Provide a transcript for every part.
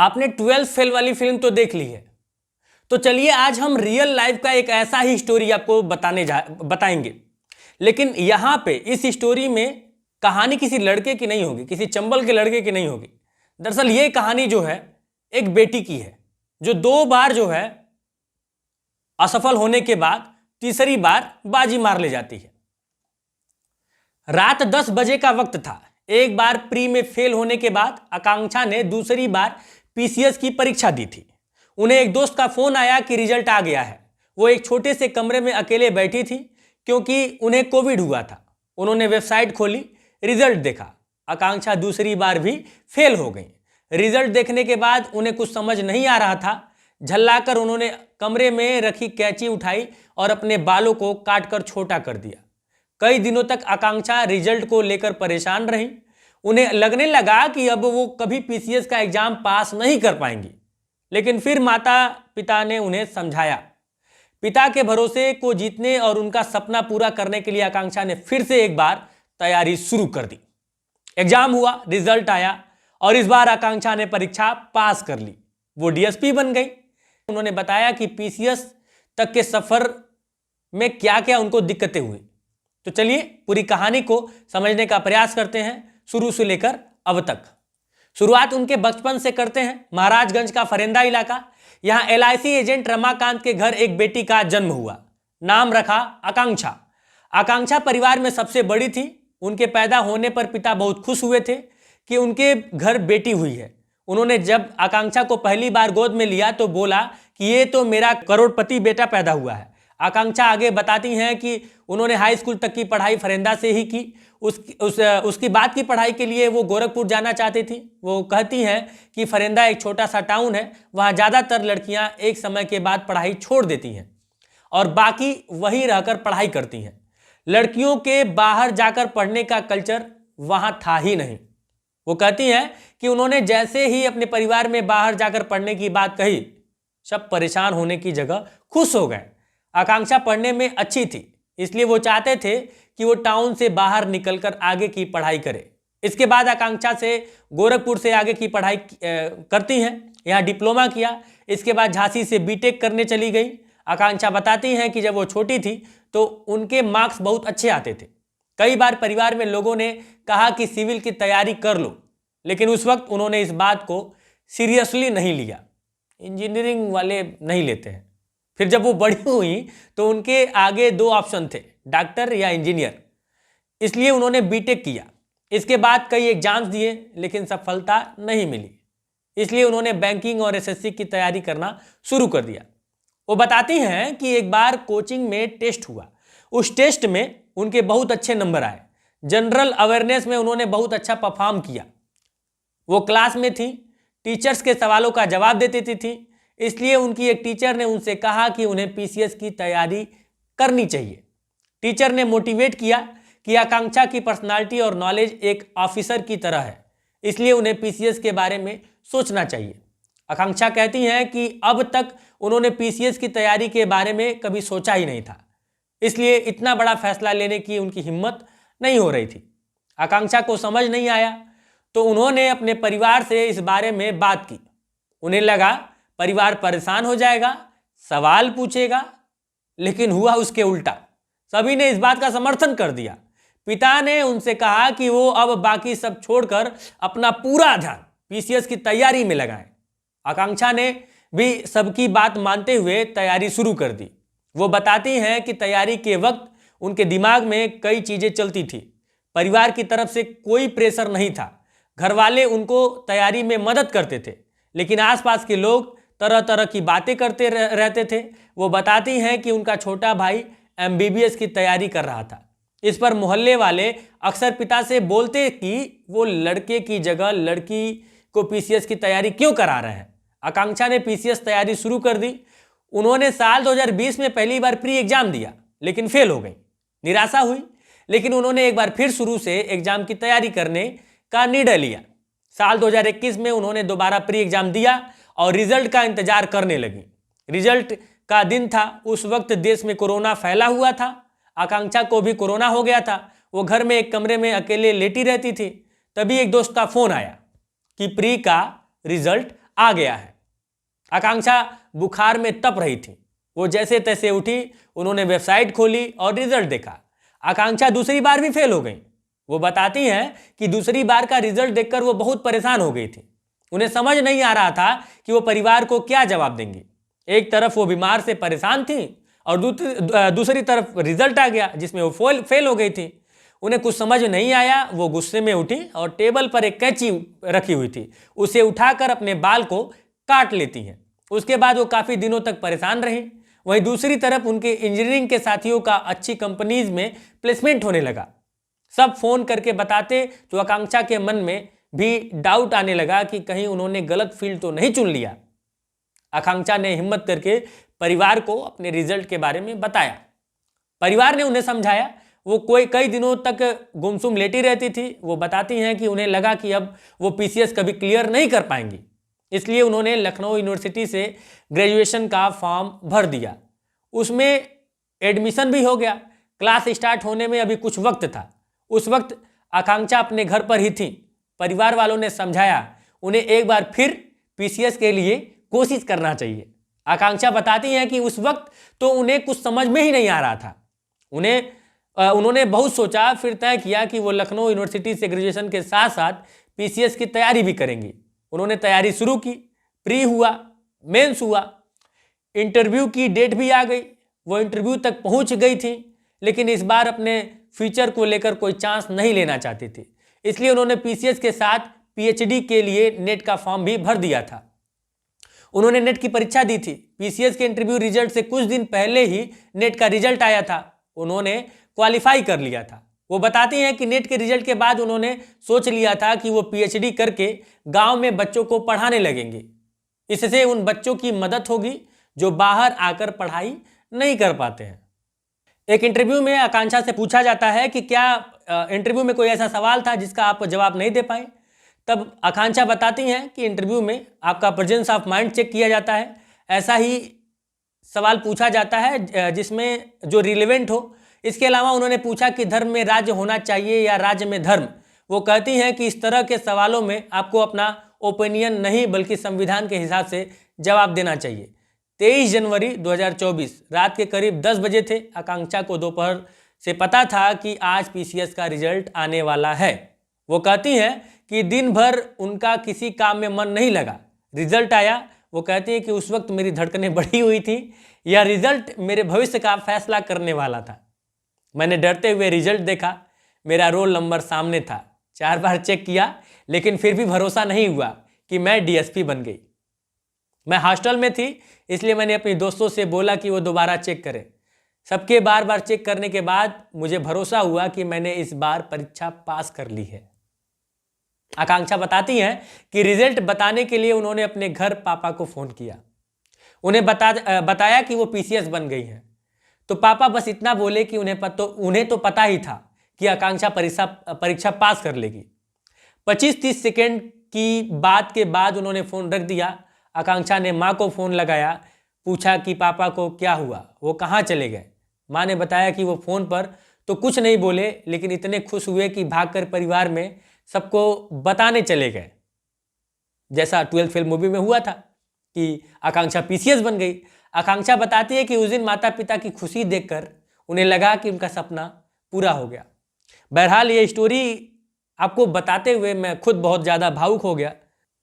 आपने 12th fail वाली film तो देख ली है, तो चलिए आज हम रियल लाइफ का एक ऐसा ही स्टोरी आपको बताएंगे। लेकिन यहां पे इस स्टोरी में कहानी किसी लड़के की नहीं होगी, किसी चंबल के लड़के की नहीं होगी। दरअसल ये कहानी जो है एक बेटी की है, जो 2 बार जो है असफल होने के बाद तीसरी बार बाजी मार ले जाती है। रात 10 बजे का वक्त था। एक बार प्री में फेल होने के बाद आकांक्षा ने दूसरी बार पीसीएस की परीक्षा दी थी। उन्हें एक दोस्त का फोन आया कि रिजल्ट आ गया है। वो एक छोटे से कमरे में अकेले बैठी थी क्योंकि उन्हें कोविड हुआ था। उन्होंने वेबसाइट खोली, रिजल्ट देखा। आकांक्षा दूसरी बार भी फेल हो गई। रिजल्ट देखने के बाद उन्हें कुछ समझ नहीं आ रहा था। झल्लाकर उन्होंने कमरे में रखी कैंची उठाई और अपने बालों को काटकर छोटा कर दिया। कई दिनों तक आकांक्षा रिजल्ट को लेकर परेशान रही। उन्हें लगने लगा कि अब वो कभी पीसीएस का एग्जाम पास नहीं कर पाएंगी। लेकिन फिर माता पिता ने उन्हें समझाया। पिता के भरोसे को जीतने और उनका सपना पूरा करने के लिए आकांक्षा ने फिर से एक बार तैयारी शुरू कर दी। एग्जाम हुआ, रिजल्ट आया और इस बार आकांक्षा ने परीक्षा पास कर ली। वो डीएसपी बन गई। उन्होंने बताया कि पीसीएस तक के सफर में क्या क्या उनको दिक्कतें हुई। तो चलिए पूरी कहानी को समझने का प्रयास करते हैं, शुरू से लेकर अब तक। शुरुआत उनके बचपन से करते हैं। महाराजगंज का फरेंदा इलाका, यहां एलआईसी एजेंट रमाकांत के घर एक बेटी का जन्म हुआ। नाम रखा आकांक्षा। आकांक्षा परिवार में सबसे बड़ी थी। उनके पैदा होने पर पिता बहुत खुश हुए थे कि उनके घर बेटी हुई है। उन्होंने जब आकांक्षा को पहली बार गोद में लिया तो बोला कि ये तो मेरा करोड़पति बेटा पैदा हुआ है। आकांक्षा आगे बताती हैं कि उन्होंने हाई स्कूल तक की पढ़ाई फरेंदा से ही की। उसकी बाद की पढ़ाई के लिए वो गोरखपुर जाना चाहती थी। वो कहती हैं कि फरेंदा एक छोटा सा टाउन है, वहाँ ज़्यादातर लड़कियाँ एक समय के बाद पढ़ाई छोड़ देती हैं और बाकी वहीं रहकर पढ़ाई करती हैं। लड़कियों के बाहर जाकर पढ़ने का कल्चर वहाँ था ही नहीं। वो कहती हैं कि उन्होंने जैसे ही अपने परिवार में बाहर जाकर पढ़ने की बात कही, सब परेशान होने की जगह खुश हो गए। आकांक्षा पढ़ने में अच्छी थी, इसलिए वो चाहते थे कि वो टाउन से बाहर निकलकर आगे की पढ़ाई करे। इसके बाद आकांक्षा से गोरखपुर से आगे की पढ़ाई करती हैं। यहाँ डिप्लोमा किया। इसके बाद झांसी से बीटेक करने चली गई। आकांक्षा बताती हैं कि जब वो छोटी थी तो उनके मार्क्स बहुत अच्छे आते थे। कई बार परिवार में लोगों ने कहा कि सिविल की तैयारी कर लो, लेकिन उस वक्त उन्होंने इस बात को सीरियसली नहीं लिया। इंजीनियरिंग वाले नहीं लेते हैं। फिर जब वो बड़ी हुई तो उनके आगे 2 ऑप्शन थे, डॉक्टर या इंजीनियर। इसलिए उन्होंने बीटेक किया। इसके बाद कई एग्जाम्स दिए लेकिन सफलता नहीं मिली। इसलिए उन्होंने बैंकिंग और एसएससी की तैयारी करना शुरू कर दिया। वो बताती हैं कि एक बार कोचिंग में टेस्ट हुआ। उस टेस्ट में उनके बहुत अच्छे नंबर आए। जनरल अवेयरनेस में उन्होंने बहुत अच्छा परफॉर्म किया। वो क्लास में थी, टीचर्स के सवालों का जवाब देती थी। इसलिए उनकी एक टीचर ने उनसे कहा कि उन्हें पीसीएस की तैयारी करनी चाहिए। टीचर ने मोटिवेट किया कि आकांक्षा की पर्सनालिटी और नॉलेज एक ऑफिसर की तरह है, इसलिए उन्हें पीसीएस के बारे में सोचना चाहिए। आकांक्षा कहती हैं कि अब तक उन्होंने पीसीएस की तैयारी के बारे में कभी सोचा ही नहीं था, इसलिए इतना बड़ा फैसला लेने की उनकी हिम्मत नहीं हो रही थी। आकांक्षा को समझ नहीं आया तो उन्होंने अपने परिवार से इस बारे में बात की। उन्हें लगा परिवार परेशान हो जाएगा, सवाल पूछेगा, लेकिन हुआ उसके उल्टा। सभी ने इस बात का समर्थन कर दिया। पिता ने उनसे कहा कि वो अब बाकी सब छोड़कर अपना पूरा ध्यान पीसीएस की तैयारी में लगाएं। आकांक्षा ने भी सबकी बात मानते हुए तैयारी शुरू कर दी। वो बताती हैं कि तैयारी के वक्त उनके दिमाग में कई चीजें चलती थी। परिवार की तरफ से कोई प्रेशर नहीं था। घर वाले उनको तैयारी में मदद करते थे, लेकिन आसपास के लोग तरह तरह की बातें करते रहते थे। वो बताती हैं कि उनका छोटा भाई एमबीबीएस की तैयारी कर रहा था। इस पर मोहल्ले वाले अक्सर पिता से बोलते कि वो लड़के की जगह लड़की को पीसीएस की तैयारी क्यों करा रहे हैं। आकांक्षा ने पीसीएस तैयारी शुरू कर दी। उन्होंने साल 2020 में पहली बार प्री एग्जाम दिया, लेकिन फेल हो गई। निराशा हुई, लेकिन उन्होंने एक बार फिर शुरू से एग्जाम की तैयारी करने का निर्णय लिया। साल 2021 में उन्होंने दोबारा प्री एग्जाम दिया और रिजल्ट का इंतजार करने लगी। रिजल्ट का दिन था। उस वक्त देश में कोरोना फैला हुआ था। आकांक्षा को भी कोरोना हो गया था। वो घर में एक कमरे में अकेले लेटी रहती थी। तभी एक दोस्त का फोन आया कि प्री का रिजल्ट आ गया है। आकांक्षा बुखार में तप रही थी। वो जैसे तैसे उठी, उन्होंने वेबसाइट खोली और रिजल्ट देखा। आकांक्षा दूसरी बार भी फेल हो गई। वो बताती हैं कि दूसरी बार का रिजल्ट देखकर वो बहुत परेशान हो गई थी। उन्हें समझ नहीं आ रहा था कि वो परिवार को क्या जवाब देंगी। एक तरफ वो बीमार से परेशान थी और दूसरी तरफ रिजल्ट आ गया जिसमें वो फेल हो गई थी। उन्हें कुछ समझ नहीं आया। वो गुस्से में उठी और टेबल पर एक कैंची रखी हुई थी, उसे उठाकर अपने बाल को काट लेती हैं। उसके बाद वो काफ़ी दिनों तक परेशान रही। वहीं दूसरी तरफ उनके इंजीनियरिंग के साथियों का अच्छी कंपनीज में प्लेसमेंट होने लगा। सब फोन करके बताते तो आकांक्षा के मन में भी डाउट आने लगा कि कहीं उन्होंने गलत फील्ड तो नहीं चुन लिया। आकांक्षा ने हिम्मत करके परिवार को अपने रिजल्ट के बारे में बताया। परिवार ने उन्हें समझाया। वो कई दिनों तक गुमसुम लेटी रहती थी। वो बताती हैं कि उन्हें लगा कि अब वो पीसीएस कभी क्लियर नहीं कर पाएंगी, इसलिए उन्होंने लखनऊ यूनिवर्सिटी से ग्रेजुएशन का फॉर्म भर दिया। उसमें एडमिशन भी हो गया। क्लास स्टार्ट होने में अभी कुछ वक्त था। उस वक्त आकांक्षा अपने घर पर ही थी। परिवार वालों ने समझाया उन्हें एक बार फिर पीसीएस के लिए कोशिश करना चाहिए। आकांक्षा बताती हैं कि उस वक्त तो उन्हें कुछ समझ में ही नहीं आ रहा था। उन्होंने बहुत सोचा, फिर तय किया कि वो लखनऊ यूनिवर्सिटी से ग्रेजुएशन के साथ साथ पीसीएस की तैयारी भी करेंगी। उन्होंने तैयारी शुरू की। प्री हुआ, मेंस हुआ, इंटरव्यू की डेट भी आ गई। वो इंटरव्यू तक पहुंच गई थी, लेकिन इस बार अपने फ्यूचर को लेकर कोई चांस नहीं लेना चाहती थी। इसलिए उन्होंने पीसीएस के साथ पीएचडी के लिए नेट का फॉर्म भी भर दिया था। उन्होंने नेट की परीक्षा दी थी। पीसीएस के इंटरव्यू रिजल्ट से कुछ दिन पहले ही नेट का रिजल्ट आया था। उन्होंने क्वालिफाई कर लिया था। वो बताती हैं कि नेट के रिजल्ट के बाद उन्होंने सोच लिया था कि वो पीएचडी करके गांव में बच्चों को पढ़ाने लगेंगे। इससे उन बच्चों की मदद होगी जो बाहर आकर पढ़ाई नहीं कर पाते हैं। एक इंटरव्यू में आकांक्षा से पूछा जाता है कि क्या इंटरव्यू में कोई ऐसा सवाल था जिसका आप जवाब नहीं दे पाए। तब आकांक्षा बताती हैं कि इंटरव्यू में आपका प्रेजेंस ऑफ माइंड चेक किया जाता है। ऐसा ही सवाल पूछा जाता है जिसमें जो रिलेवेंट हो। इसके अलावा उन्होंने पूछा कि धर्म में राज्य होना चाहिए या राज्य में धर्म। वो कहती हैं कि इस तरह के सवालों में आपको अपना ओपिनियन नहीं बल्कि संविधान के हिसाब से जवाब देना चाहिए। 23 जनवरी 2024 रात के करीब 10 बजे थे। आकांक्षा को दोपहर से पता था कि आज पीसीएस का रिजल्ट आने वाला है। वो कहती हैं कि दिन भर उनका किसी काम में मन नहीं लगा। रिजल्ट आया। वो कहती है कि उस वक्त मेरी धड़कनें बढ़ी हुई थी। यह रिजल्ट मेरे भविष्य का फैसला करने वाला था। मैंने डरते हुए रिजल्ट देखा। मेरा रोल नंबर सामने था। 4 बार चेक किया, लेकिन फिर भी भरोसा नहीं हुआ कि मैं डीएसपी बन गई। मैं हॉस्टल में थी, इसलिए मैंने अपने दोस्तों से बोला कि वो दोबारा चेक करें। सबके बार बार चेक करने के बाद मुझे भरोसा हुआ कि मैंने इस बार परीक्षा पास कर ली है। आकांक्षा बताती हैं कि रिजल्ट बताने के लिए उन्होंने अपने घर पापा को फ़ोन किया। उन्हें बताया कि वो पीसीएस बन गई हैं। तो पापा बस इतना बोले कि उन्हें तो पता ही था कि आकांक्षा परीक्षा पास कर लेगी। 25-30 सेकेंड की बात के बाद उन्होंने फ़ोन रख दिया। आकांक्षा ने माँ को फ़ोन लगाया, पूछा कि पापा को क्या हुआ, वो कहाँ चले गए। माँ ने बताया कि वो फ़ोन पर तो कुछ नहीं बोले, लेकिन इतने खुश हुए कि भागकर परिवार में सबको बताने चले गए, जैसा 12th फेल मूवी में हुआ था कि आकांक्षा पीसीएस बन गई। आकांक्षा बताती है कि उस दिन माता पिता की खुशी देखकर उन्हें लगा कि उनका सपना पूरा हो गया। बहरहाल ये स्टोरी आपको बताते हुए मैं खुद बहुत ज़्यादा भावुक हो गया।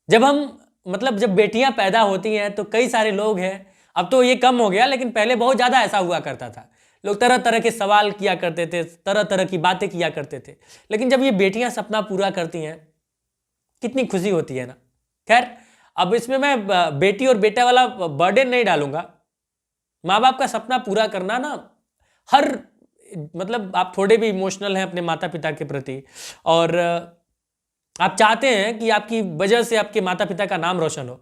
जब बेटियां पैदा होती हैं तो कई सारे लोग हैं, अब तो ये कम हो गया, लेकिन पहले बहुत ज़्यादा ऐसा हुआ करता था। लोग तरह तरह के सवाल किया करते थे, तरह तरह की बातें किया करते थे, लेकिन जब ये बेटियां सपना पूरा करती हैं कितनी खुशी होती है ना। खैर, अब इसमें मैं बेटी और बेटा वाला बर्डन नहीं डालूंगा। माँ बाप का सपना पूरा करना ना, आप थोड़े भी इमोशनल हैं अपने माता पिता के प्रति और आप चाहते हैं कि आपकी वजह से आपके माता पिता का नाम रोशन हो,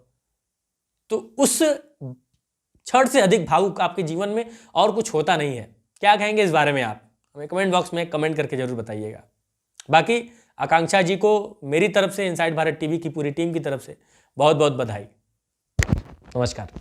तो उस क्षण से अधिक भावुक आपके जीवन में और कुछ होता नहीं है। क्या कहेंगे इस बारे में आप हमें कमेंट बॉक्स में कमेंट करके जरूर बताइएगा। बाकी आकांक्षा जी को मेरी तरफ से, इनसाइड भारत टीवी की पूरी टीम की तरफ से बहुत बहुत बधाई। नमस्कार।